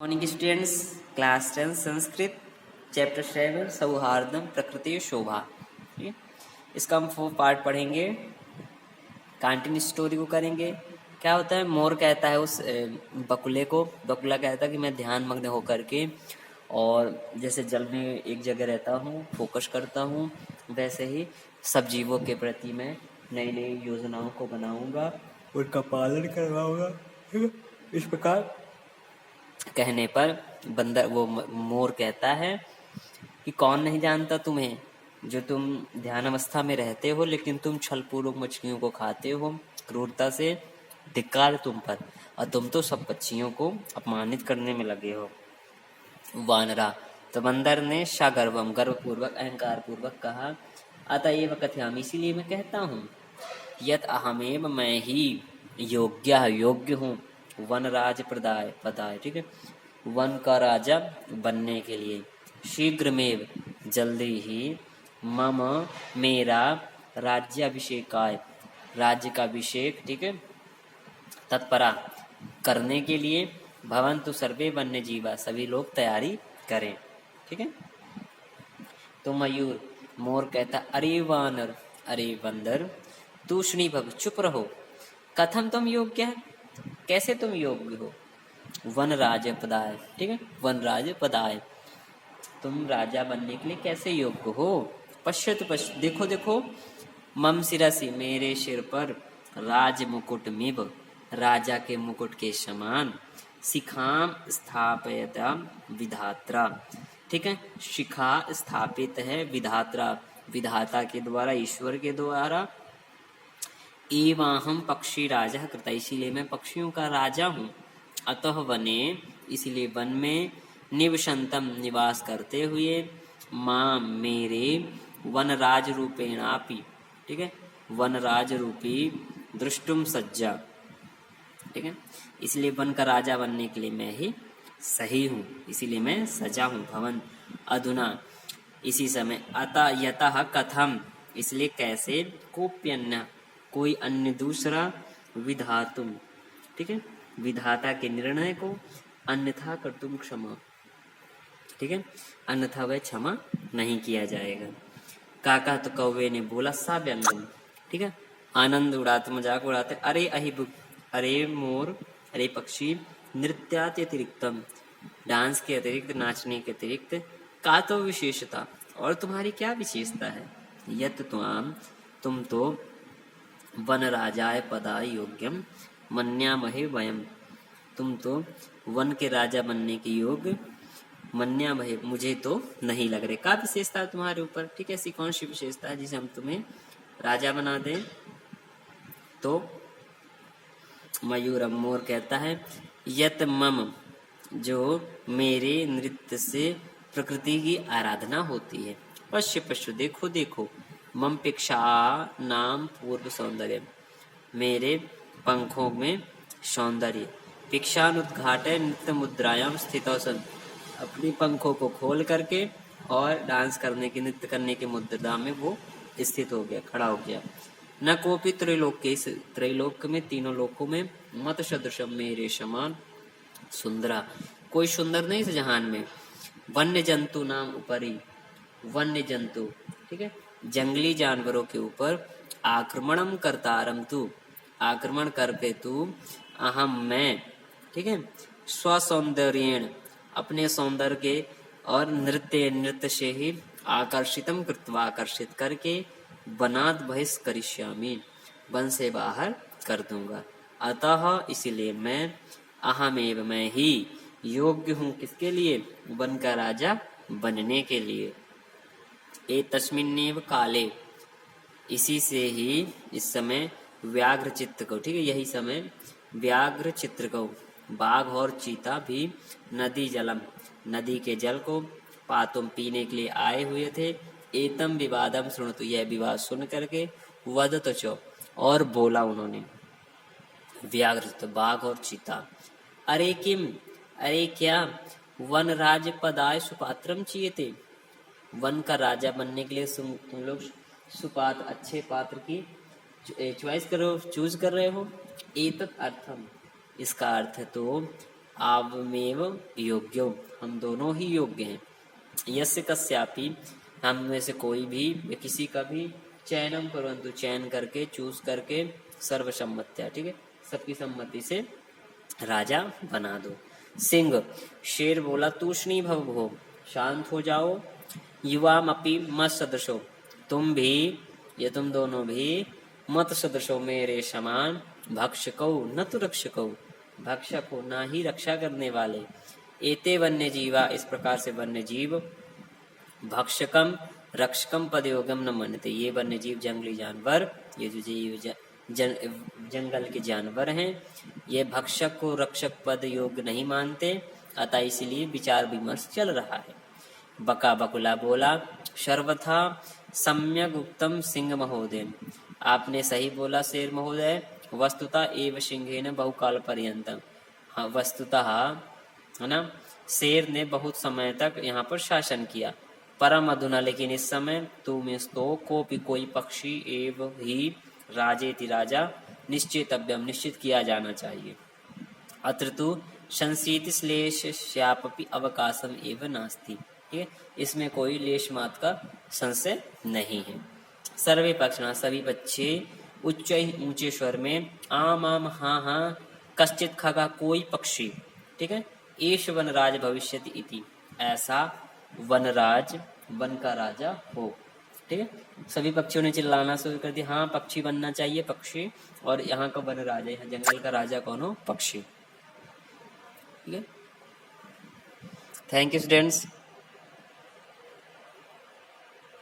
Morning students, class 10 Sanskrit chapter 7 सौहार्दम प्रकृति शोभा। ठीक है, इसका हम 4 पार्ट पढ़ेंगे। कंटिन्यू स्टोरी को करेंगे। क्या होता है, मोर कहता है उस बकुला कहता है कि मैं ध्यान मग्न होकर के और जैसे जल में एक जगह रहता हूँ, फोकस करता हूँ, वैसे ही सब जीवों के प्रति मैं नई नई योजनाओं को बनाऊंगा, उनका पालन करवाऊंगा। ठीक है, इस प्रकार कहने पर मोर कहता है कि कौन नहीं जानता तुम्हें, जो तुम ध्यान अवस्था में रहते हो लेकिन तुम छलपूर्वक मछलियों को खाते हो, क्रूरता से धिक्कार तुम पर, और तुम तो सब पक्षियों को अपमानित करने में लगे हो। वानरा, तो बंदर ने सगर्वम गर्वपूर्वक अहंकार पूर्वक कहा, अतएव कथयामि, इसीलिए मैं कहता हूँ, यत अहमेव, मैं ही योग्य हूँ, वनराज पदाय। ठीक है, वन का राजा बनने के लिए, शीघ्रमेव, जल्दी ही, मम, मेरा, राज्याभिषेकाय, राज्य का अभिषेक, ठीक है, तत्परा, करने के लिए, भवन्तु सर्वे वन्य जीवा, सभी लोग तैयारी करें। ठीक है, तो मयूर, मोर कहता, अरे वानर, अरे बंदर, तूष्णी भव, चुप रहो, कथम तुम योग्य है, कैसे तुम योग्य हो, वन राज पदाय। ठीक है, वन राज पदाय, तुम राजा बनने के लिए कैसे योग्य हो। पश्यत, देखो देखो, मम शिरसि, मेरे सिर पर, राज मुकुट मिव, राजा के मुकुट के समान, शिखाम स्थापयता विधात्रा। ठीक है, शिखा स्थापित है विधात्रा, विधाता के द्वारा, ईश्वर के द्वारा। एवाहम पक्षी राजा कृता, इसीलिए मैं पक्षियों का राजा हूँ। अतः वने, इसलिए वन में, निवसंतम, निवास करते हुए, मां, मेरे, वनराज रूपेणापि, ठीक है, वनराज रूपी, दृष्टुम सज्जा। ठीक है, इसलिए वन का राजा बनने के लिए मैं ही सही हूँ, इसीलिए मैं सजा हूँ। भवन, अधुना, इसी समय, अतः यतः कथम, इसलिए कैसे, कोप्यन्य, कोई अन्य दूसरा, विधातुम, ठीक है, विधाता के निर्णय को, अन्यथा कर्तुम क्षमा, ठीक है, अन्यथा वह क्षमा नहीं किया जाएगा। काका, तो कौवे ने बोला, सा व्यंगम, ठीक है, आनंद उड़ाते, मजाक उड़ाते, अरे अहिब, अरे मोर, अरे पक्षी, नृत्यात अतिरिक्तम, डांस के अतिरिक्त, नाचने के अतिरिक्त, का तो विशेषता, और तुम्हारी क्या विशेषता है, यत त्वाम, तुम तो, वन राजाय पदाय योग्यम मन्यामहे वयम, तुम तो वन के राजा बनने के योग्य, मन्यामहे, मुझे तो नहीं लग रहे। का विशेषता है तुम्हारे ऊपर, ठीक है, ऐसी कौन सी विशेषता है जिसे हम तुम्हें राजा बना दें। तो मयूर, मोर कहता है, यत मम, जो मेरे नृत्य से प्रकृति की आराधना होती है। पश्य, देखो देखो, मम पिक्षा नाम पूर्व सौंदर्य, मेरे पंखों में सौंदर्य, पिक्षानुद्घाटे नृत्य मुद्रायाम स्थितो सन, अपनी पंखों को खोल करके और डांस करने की, नृत्य करने की मुद्रा में वो स्थित हो गया, खड़ा हो गया। न कोपी त्रैलोक्य, इस त्रैलोक्य में, तीनों लोकों में, मत सदृशम, मेरे समान, सुंदरा, कोई सुंदर नहीं इस जहान में। वन्य जंतु नाम उपरी, वन्य जंतु, ठीक है, जंगली जानवरों के ऊपर, आक्रमणम करतारम तू, आक्रमण करके तू, अहम, मैं, ठीक है, स्वसौंदर्येण, अपने सौंदर्य के, और नृत्य से ही, आकर्षितम कृत्वा, आकर्षित करके, वनाद बहिष्करिष्यामि, वन से बाहर कर दूंगा। अतः, इसलिए मैं, अहमेव, मैं ही, योग्य हूँ, किसके लिए, वन का राजा बनने के लिए। ए तस्मिन्नेव काले, इसी से ही, इस समय, व्याघ्र चित्त को, ठीक है, यही समय व्याघ्र चित्र को, बाघ और चीता भी, नदी जलम, नदी के जल को, पातुम, पीने के लिए आए हुए थे। एतम विवादम सुनतु, यह विवाद सुन करके, वदत चो, और बोला उन्होंने, व्याघ्र, तो बाघ और चीता, अरे किम, अरे क्या, वन राज पदाय सुपात्रम चीयते, वन का राजा बनने के लिए तुम लोग सुपात्र, अच्छे पात्र की चॉइस करो, चूज कर रहे हो। एतत् अर्थम, इसका अर्थ है तो, आवमेव योग्यो, हम दोनों ही योग्य हैं। यस्य कस्यापि, हम में से कोई भी या किसी का भी, चयनम कुर्वन्तु, चयन करके, चूज करके, सर्वसम्मत्या, ठीक है, सबकी सम्मति से राजा बना दो। सिंह, शेर बोला तूष्णी भव भो, शांत हो जाओ। युवामपि मत सदृशो, तुम भी, ये तुम दोनों भी, मत सदृशो, मेरे समान, भक्षको न तो रक्षको, भक्षक हो ना ही रक्षा करने वाले। एते वन्य जीवा, इस प्रकार से वन्य जीव, भक्षकम रक्षकम पदयोगम न मनते, ये वन्य जीव जंगली जानवर, ये जो जीव जंगल के जानवर हैं, ये भक्षक को रक्षक पद योग नहीं मानते, अतः इसलिए विचार विमर्श चल रहा है। बका बकुला बोला सर्वथा सम्यक उत्तम सिंह महोदय, आपने सही बोला शेर महोदय। वस्तुतः एव सिंहेन बहुकाल पर्यंतम, हाँ वस्तुतः, है ना, शेर ने बहुत समय तक यहाँ पर शासन किया। परम अधुना, लेकिन इस समय तुमिस्तो कोपि, कोई पक्षी एव ही राजेति, राजा निश्चेतव्यम, निश्चित किया जाना चाहिए। अत्र तु संशीति श्लेषस्यापि अवकाशम एव नास्ति, ठीक है, इसमें कोई लेश मात का संशय नहीं है। सर्वे पक्षिणः, सभी बच्चे, उच्च ऊंचे स्वर में, आम आम हाँ हाँ, कश्चित खगा, कोई पक्षी, ठीक है, एष वनराज भविष्यति इति, ऐसा वनराज, वन का राजा हो, ठीक है। सभी पक्षियों ने चिल्लाना शुरू कर दिया, हाँ पक्षी बनना चाहिए, पक्षी, और यहाँ का वन राजा, यहाँ जंगल का राजा कौन हो, पक्षी, ठीक है। Thank you students.